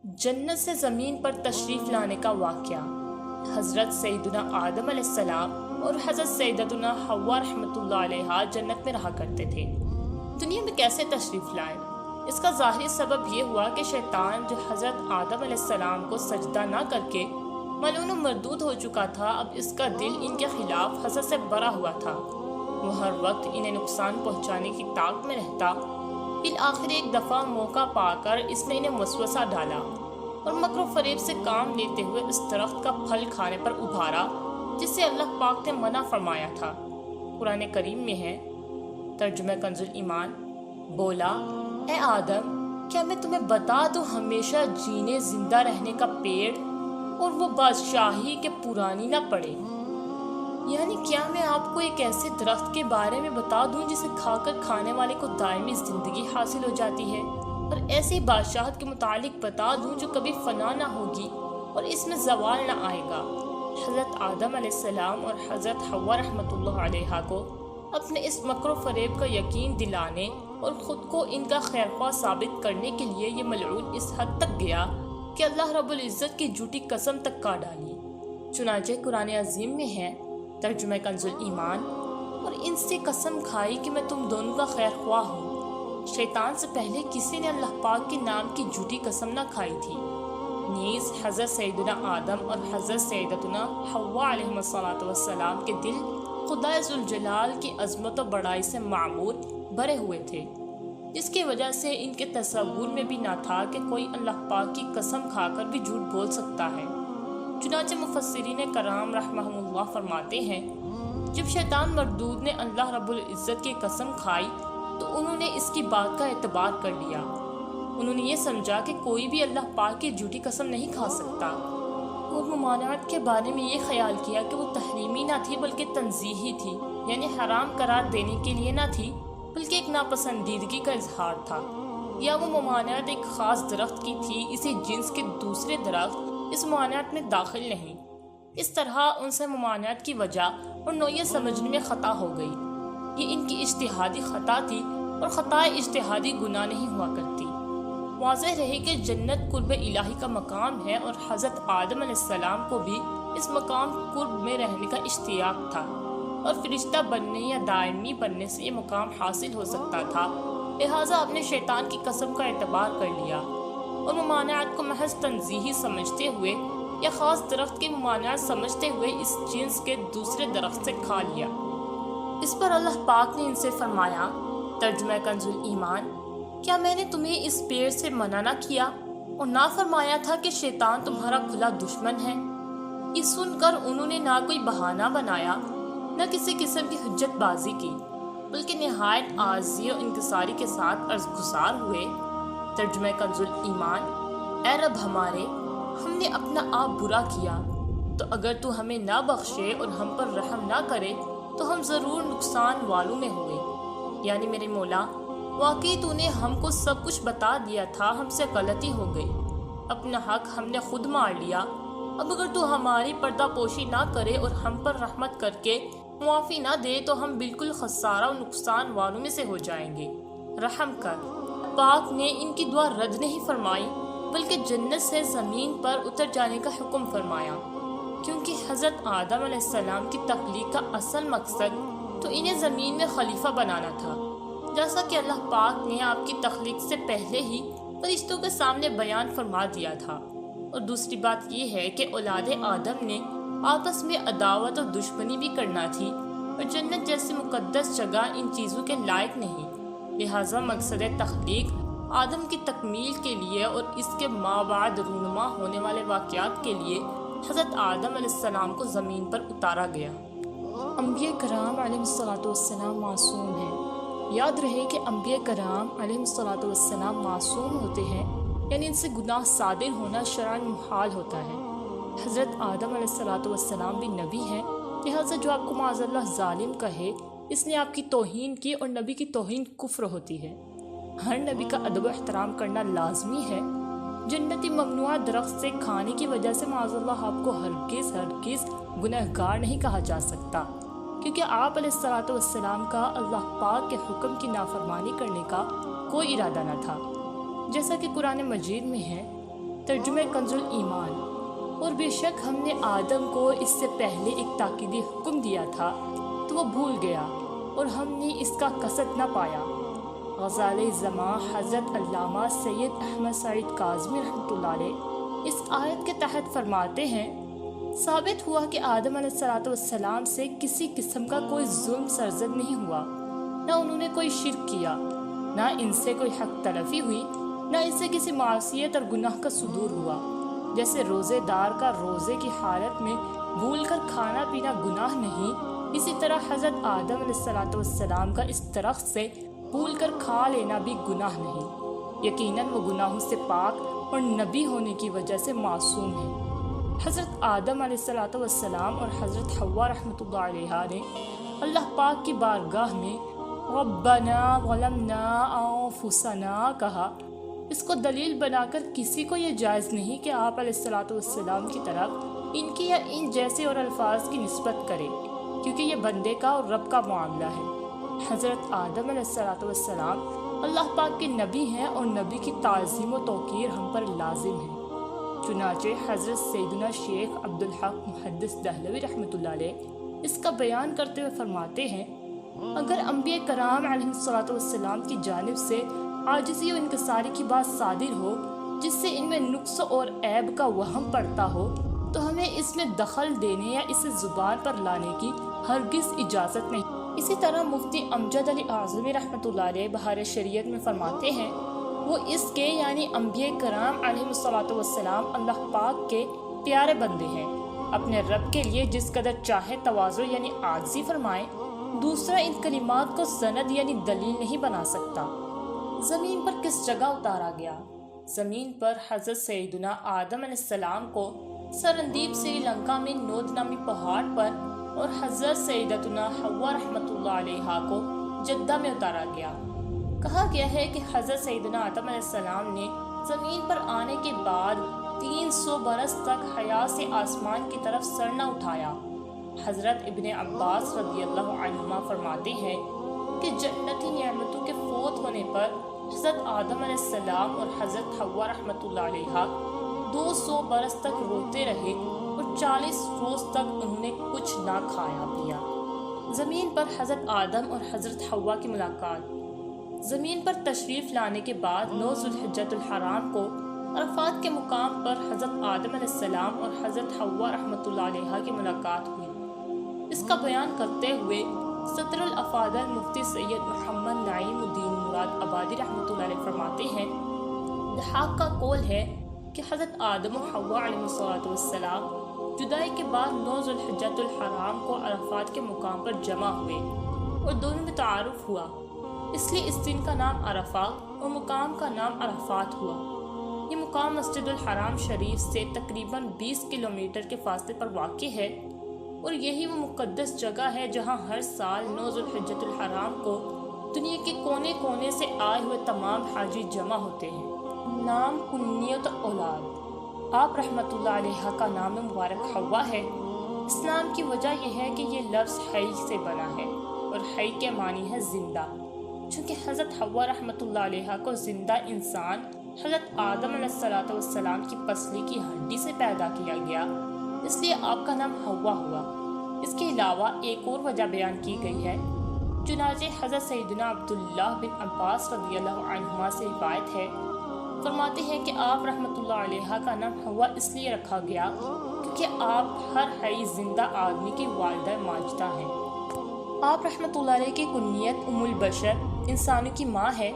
جنت سے زمین پر تشریف لانے کا واقعہ۔ حضرت سیدنا آدم علیہ السلام اور حضرت سیدتنا حوا رحمۃ اللہ علیہا جنت میں رہا کرتے تھے۔ دنیا میں کیسے تشریف لائے؟ اس کا ظاہری سبب یہ ہوا کہ شیطان جو حضرت آدم علیہ السلام کو سجدہ نہ کر کے ملعون و مردود ہو چکا تھا، اب اس کا دل ان کے خلاف حسد سے بھرا ہوا تھا۔ وہ ہر وقت انہیں نقصان پہنچانے کی طاق میں رہتا۔ بالآخر ایک دفعہ موقع پا کر اس نے انہیں وسوسہ ڈالا اور مکر و فریب سے کام لیتے ہوئے اس درخت کا پھل کھانے پر ابھارا جس سے اللہ پاک نے منع فرمایا تھا۔ قرآن کریم میں ہے، ترجمہ کنز ایمان، بولا، اے آدم، کیا میں تمہیں بتا دوں ہمیشہ جینے زندہ رہنے کا پیڑ اور وہ بادشاہی کے پرانی نہ پڑے؟ یعنی کیا میں آپ کو ایک ایسے درخت کے بارے میں بتا دوں جسے کھا کر کھانے والے کو دائمی زندگی حاصل ہو جاتی ہے، اور ایسی بادشاہت کے متعلق بتا دوں جو کبھی فنا نہ ہوگی اور اس میں زوال نہ آئے گا؟ حضرت آدم علیہ السلام اور حضرت حوا رحمۃ اللہ علیہا کو اپنے اس مکر و فریب کا یقین دلانے اور خود کو ان کا خیرخواہ ثابت کرنے کے لیے یہ ملعون اس حد تک گیا کہ اللہ رب العزت کی جھوٹی قسم تک کھا ڈالی۔ چنانچہ قرآن عظیم میں ہے، ترجمہ کنز ایمان، اور ان سے قسم کھائی کہ میں تم دونوں کا خیر خواہ ہوں۔ شیطان سے پہلے کسی نے اللہ پاک کے نام کی جھوٹی قسم نہ کھائی تھی۔ نیز حضرت سیدنا آدم اور حضرت سیدتنا حوا علیہ السلام کے دل خدا ذوالجلال کی عظمت و بڑائی سے معمور بھرے ہوئے تھے، جس کی وجہ سے ان کے تصور میں بھی نہ تھا کہ کوئی اللہ پاک کی قسم کھا کر بھی جھوٹ بول سکتا ہے۔ چنانچہ مفسرین کرام رحمہم اللہ فرماتے ہیں، جب شیطان مردود نے اللہ رب العزت کی قسم کھائی تو انہوں نے اس کی بات کا اعتبار کر لیا۔ انہوں نے یہ سمجھا کہ کوئی بھی اللہ پاک کی جھوٹی قسم نہیں کھا سکتا، اور ممانعت کے بارے میں یہ خیال کیا کہ وہ تحریمی نہ تھی بلکہ تنزیہی تھی، یعنی حرام قرار دینے کے لیے نہ تھی بلکہ ایک ناپسندیدگی کا اظہار تھا، یا وہ ممانعت ایک خاص درخت کی تھی، اسی جنس کے دوسرے درخت اس ممانعت میں داخل نہیں۔ اس طرح ان سے ممانعت کی وجہ اور نوعیت سمجھنے میں خطا ہو گئی۔ یہ ان کی اجتہادی خطا تھی، اور خطا اجتہادی گناہ نہیں ہوا کرتی۔ واضح رہے کہ جنت قرب الہی کا مقام ہے، اور حضرت آدم علیہ السلام کو بھی اس مقام قرب میں رہنے کا اشتیاق تھا، اور فرشتہ بننے یا دائمی بننے سے یہ مقام حاصل ہو سکتا تھا۔ لہٰذا اپنے شیطان کی قسم کا اعتبار کر لیا اور ممانعت کو محض تنزیہی سمجھتے ہوئے یا خاص درخت کی ممانعت سمجھتے ہوئے اس جنس کے دوسرے درخت سے کھا لیا۔ اس پر اللہ پاک نے ان سے فرمایا، ترجمہ کنز ایمان، کیا میں نے تمہیں اس پیڑ سے منع نہ کیا اور نہ فرمایا تھا کہ شیطان تمہارا کھلا دشمن ہے؟ یہ سن کر انہوں نے نہ کوئی بہانہ بنایا، نہ کسی قسم کی حجت بازی کی، بلکہ نہایت عاجزی و انکساری کے ساتھ عرض گزار ہوئے، ترجمہ کنز ایمان، اے رب ہمارے، ہم نے اپنا آپ برا کیا، تو اگر تو ہمیں نہ بخشے اور ہم پر رحم نہ کرے تو ہم ضرور نقصان والوں میں ہوں گے۔ یعنی میرے مولا، واقعی تو نے ہم کو سب کچھ بتا دیا تھا، ہم سے غلطی ہو گئی، اپنا حق ہم نے خود مار لیا۔ اب اگر تو ہماری پردہ پوشی نہ کرے اور ہم پر رحمت کر کے معافی نہ دے تو ہم بالکل خسارہ و نقصان والوں میں سے ہو جائیں گے، رحم کر۔ پاک نے ان کی دعا رد نہیں فرمائی بلکہ جنت سے زمین پر اتر جانے کا حکم فرمایا، کیونکہ حضرت آدم علیہ السلام کی تخلیق کا اصل مقصد تو انہیں زمین میں خلیفہ بنانا تھا، جیسا کہ اللہ پاک نے آپ کی تخلیق سے پہلے ہی فرشتوں کے سامنے بیان فرما دیا تھا۔ اور دوسری بات یہ ہے کہ اولاد آدم نے آپس میں عداوت اور دشمنی بھی کرنا تھی، اور جنت جیسی مقدس جگہ ان چیزوں کے لائق نہیں۔ لہٰذا مقصد تخلیق آدم کی تکمیل کے لیے اور اس کے ماں بعد رونما ہونے والے واقعات کے لیے حضرت آدم علیہ السلام کو زمین پر اتارا گیا۔ انبیاء کرام علیہ السلام معصوم ہیں۔ یاد رہے کہ انبیاء کرام علیہ السلام معصوم ہوتے ہیں، یعنی ان سے گناہ صادر ہونا شرعاً محال ہوتا ہے۔ حضرت آدم علیہ السلام بھی نبی ہیں، لہٰذا جو آپ کو معاذ اللہ ظالم کہے اس نے آپ کی توہین کی، اور نبی کی توہین کفر ہوتی ہے۔ ہر نبی کا ادب و احترام کرنا لازمی ہے۔ جنتی ممنوعہ درخت سے کھانے کی وجہ سے معاذ اللہ آپ کو ہرگز گنہگار نہیں کہا جا سکتا، کیونکہ آپ علیہ السلام کا اللہ پاک کے حکم کی نافرمانی کرنے کا کوئی ارادہ نہ تھا، جیسا کہ قرآن مجید میں ہے، ترجمہ کنز الایمان۔ اور بے شک ہم نے آدم کو اس سے پہلے ایک تاکیدی حکم دیا تھا تو وہ بھول گیا اور ہم نے اس کا قصد نہ پایا۔ غزالِ زماں حضرت علامہ سید احمد سعید کاظمی رحمۃ اللہ علیہ اس آیت کے تحت فرماتے ہیں، ثابت ہوا کہ آدم علیہ السلام سے کسی قسم کا کوئی ظلم سرزد نہیں ہوا، نہ انہوں نے کوئی شرک کیا، نہ ان سے کوئی حق تلفی ہوئی، نہ ان سے کسی معصیت اور گناہ کا صدور ہوا۔ جیسے روزے دار کا روزے کی حالت میں بھول کر کھانا پینا گناہ نہیں، اسی طرح حضرت آدم علیہ السلام کا اس درخت سے بھول کر کھا لینا بھی گناہ نہیں۔ یقیناً وہ گناہوں سے پاک اور نبی ہونے کی وجہ سے معصوم ہیں۔ حضرت آدم علیہ السلام اور حضرت حوا رحمۃ اللہ علیہ نے اللہ پاک کی بارگاہ میں ربنا ظلمنا انفسنا کہا۔ اس کو دلیل بنا کر کسی کو یہ جائز نہیں کہ آپ علیہ السلام کی طرف ان کی یا ان جیسے اور الفاظ کی نسبت کرے، کیونکہ یہ بندے کا اور رب کا معاملہ ہے۔ حضرت آدم علیہ السلام اللہ پاک کے نبی ہیں اور نبی کی تعظیم و توقیر ہم پر لازم ہے۔ چنانچہ حضرت سیدنا شیخ عبدالحق محدث دہلوی رحمۃ اللہ علیہ اس کا بیان کرتے ہوئے فرماتے ہیں، اگر انبیاء کرام علیہ السلام کی جانب سے عاجزی و انکساری کی بات صادر ہو جس سے ان میں نقص اور عیب کا وہم پڑتا ہو تو ہمیں اس میں دخل دینے یا اسے زبان پر لانے کی ہرگز اجازت نہیں۔ اسی طرح مفتی امجد علی اعظمی رحمۃ اللہ علیہ بہار شریعت میں فرماتے ہیں، وہ اس کے یعنی انبیاء کرام علیہ السلام اللہ پاک کے پیارے بندے ہیں، اپنے رب کے لیے جس قدر چاہے تواضع یعنی عاجزی فرمائیں، دوسرا ان کلمات کو سند یعنی دلیل نہیں بنا سکتا۔ زمین پر کس جگہ اتارا گیا؟ زمین پر حضرت سیدنا آدم علیہ السلام کو سرندیپ سری لنکا میں نود نامی پہاڑ پر اور حضرت سیدتنا حوا رحمۃ اللہ علیہ کو جدہ میں اتارا گیا۔ کہا گیا ہے کہ حضرت سیدنا آدم علیہ السلام نے زمین پر آنے کے بعد 300 برس تک حیا سے آسمان کی طرف سر نہ اٹھایا۔ حضرت ابن عباس رضی اللہ عنہما فرماتے ہیں کہ جنتی نعمتوں کے فوت ہونے پر حضرت آدم علیہ السلام اور حضرت حوا رحمۃ اللہ علیہ 200 برس تک روتے رہے اور 40 روز تک انہوں نے کچھ نہ کھایا پیا۔ زمین پر حضرت آدم اور حضرت حوا کی ملاقات۔ زمین پر تشریف لانے کے بعد 9 ذوالحجۃ الحرام کو عرفات کے مقام پر حضرت آدم علیہ السلام اور حضرت حوا رحمۃ اللہ علیہ کی ملاقات ہوئی۔ اس کا بیان کرتے ہوئے صدر الافاضل مفتی سید محمد نعیم الدین مراد آبادی رحمۃ اللہ علیہ فرماتے ہیں، ضحاک کا قول ہے کہ حضرت آدم و حوا علیہ السلام جدائی کے بعد 9 ذوالحجۃ الحرام کو عرفات کے مقام پر جمع ہوئے اور دونوں میں تعارف ہوا، اس لیے اس دن کا نام عرفہ اور مقام کا نام عرفات ہوا۔ یہ مقام مسجد الحرام شریف سے تقریباً 20 کلومیٹر کے فاصلے پر واقع ہے اور یہی وہ مقدس جگہ ہے جہاں ہر سال 9 ذوالحجۃ الحرام کو دنیا کے کونے کونے سے آئے ہوئے تمام حاجی جمع ہوتے ہیں۔ نام کنیت اولاد۔ آپ رحمۃ اللہ علیہ کا نام مبارک حوا ہے۔ اس نام کی وجہ یہ ہے کہ یہ لفظ حی سے بنا ہے اور حی کے معنی ہے زندہ۔ چونکہ حضرت حوا رحمۃ اللہ علیہ کو زندہ انسان حضرت آدم علیہ السلام کی پسلی کی ہڈی سے پیدا کیا گیا، اس لیے آپ کا نام حوا ہوا۔ اس کے علاوہ ایک اور وجہ بیان کی گئی ہے، چنانچہ حضرت سیدنا عبداللہ بن عباس رضی اللہ عنہما سے روایت ہے، فرماتے ہیں کہ آپ رحمۃ اللہ علیہ کا نام حوا اس لیے رکھا گیا کیونکہ آپ ہر حی زندہ آدمی کی والدہ ماجدہ ہیں۔ آپ رحمۃ اللہ علیہ کی کنیت ام البشر انسانوں کی ماں ہے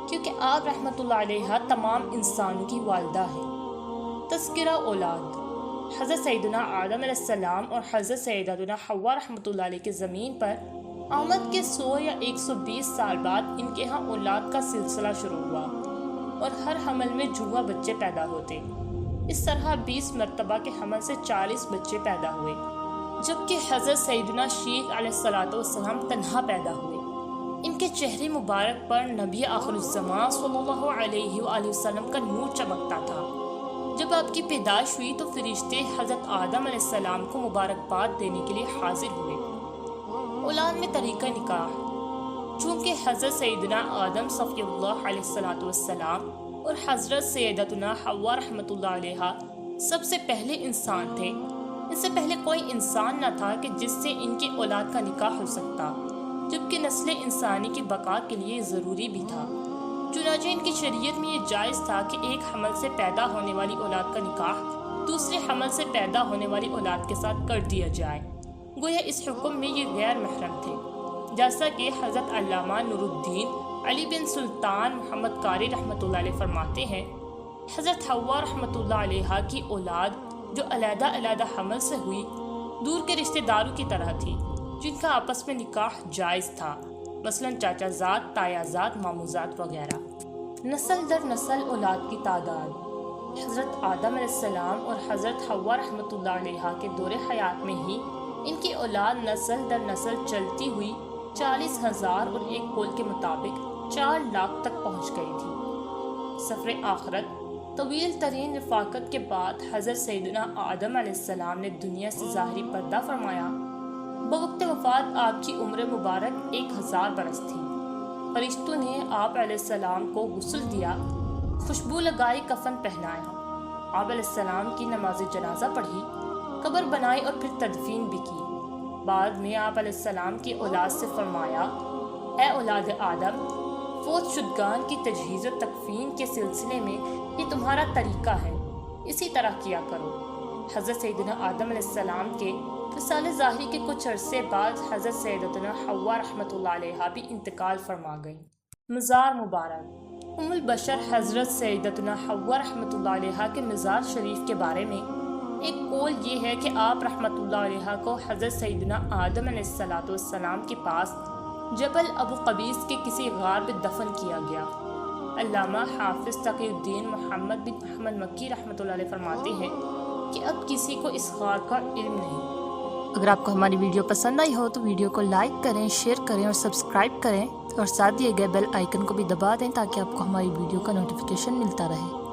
کیونکہ آپ رحمۃ اللہ علیہ تمام انسانوں کی والدہ ہے۔ تذکرہ اولاد۔ حضرت سیدنا آدم علیہ السلام اور حضرت سیدتنا حوا رحمۃ اللہ علیہ کے زمین پر آمد کے 100 یا 120 سال بعد ان کے ہاں اولاد کا سلسلہ شروع ہوا اور ہر حمل میں جوڑا بچے پیدا ہوتے۔ اس طرح 20 مرتبہ کے حمل سے 40 بچے پیدا ہوئے، جبکہ حضرت سیدنا شیخ علیہ السلام تنہا پیدا ہوئے۔ ان کے چہرے مبارک پر نبی آخر الزمان صلی اللہ علیہ وآلہ وسلم کا نور چمکتا تھا۔ جب آپ کی پیدائش ہوئی تو فرشتے حضرت آدم علیہ السلام کو مبارکباد دینے کے لیے حاضر ہوئے۔ اولاد میں طریقہ نکاح۔ چونکہ حضرت سیدنا آدم صفی اللہ علیہ السلام اور حضرت سیدتنا حوا رحمۃ اللہ علیہ سب سے پہلے انسان تھے۔ ان سے پہلے کوئی انسان نہ تھا کہ جس سے ان کی اولاد کا نکاح ہو سکتا، جبکہ نسل انسانی کی بقا کے لیے ضروری بھی تھا۔ چنانچہ ان کی شریعت میں یہ جائز تھا کہ ایک حمل سے پیدا ہونے والی اولاد کا نکاح دوسرے حمل سے پیدا ہونے والی اولاد کے ساتھ کر دیا جائے، گویا اس حکم میں یہ غیر محرم تھے، جیسا کہ حضرت علامہ نور الدین علی بن سلطان محمد قاری رحمۃ اللہ علیہ فرماتے ہیں، حضرت حوا رحمۃ اللہ علیہ کی اولاد جو علیحدہ علیحدہ حمل سے ہوئی دور کے رشتہ داروں کی طرح تھی، جن کا آپس میں نکاح جائز تھا، مثلا چاچا زاد، تایا زاد، مامو زاد وغیرہ۔ نسل در نسل اولاد کی تعداد۔ حضرت آدم علیہ السلام اور حضرت حوا رحمۃ اللہ علیہ کے دور حیات میں ہی ان کی اولاد نسل در نسل چلتی ہوئی 40,000 اور ایک قول کے مطابق 4 لاکھ تک پہنچ گئی تھی۔ سفر آخرت طویل ترین رفاقت کے بعد حضرت سیدنا آدم علیہ السلام نے دنیا سے ظاہری پردہ فرمایا۔ بوقت وفات آپ کی عمر مبارک 1000 برس تھی۔ فرشتوں نے آپ علیہ السلام کو غسل دیا، خوشبو لگائی، کفن پہنایا، آپ علیہ السلام کی نماز جنازہ پڑھی، قبر بنائی اور پھر تدفین بھی کی۔ بعد میں آپ علیہ السلام کی اولاد سے فرمایا، اے اولاد آدم، فوت شدگان کی تجہیز و تکفین کے سلسلے میں یہ تمہارا طریقہ ہے، اسی طرح کیا کرو۔ حضرت سیدنا آدم علیہ السلام کے وصال ظاہری کے کچھ عرصے بعد حضرت سیدتنا حوا رحمۃ اللہ علیہ بھی انتقال فرما گئی۔ مزار مبارک۔ ام البشر حضرت سیدتنا حوا رحمۃ اللہ علیہ کے مزار شریف کے بارے میں ایک قول یہ ہے کہ آپ رحمۃ اللہ علیہ کو حضرت سیدنا آدم علیہ السلام کے پاس جبل ابو قبیس کے کسی غار میں دفن کیا گیا۔ علامہ حافظ تقی الدین محمد بن احمد مکی رحمۃ اللہ علیہ فرماتے ہیں کہ اب کسی کو اس غار کا علم نہیں۔ اگر آپ کو ہماری ویڈیو پسند آئی ہو تو ویڈیو کو لائک کریں، شیئر کریں اور سبسکرائب کریں، اور ساتھ دیے گئے بیل آئیکن کو بھی دبا دیں تاکہ آپ کو ہماری ویڈیو کا نوٹیفیکیشن ملتا رہے۔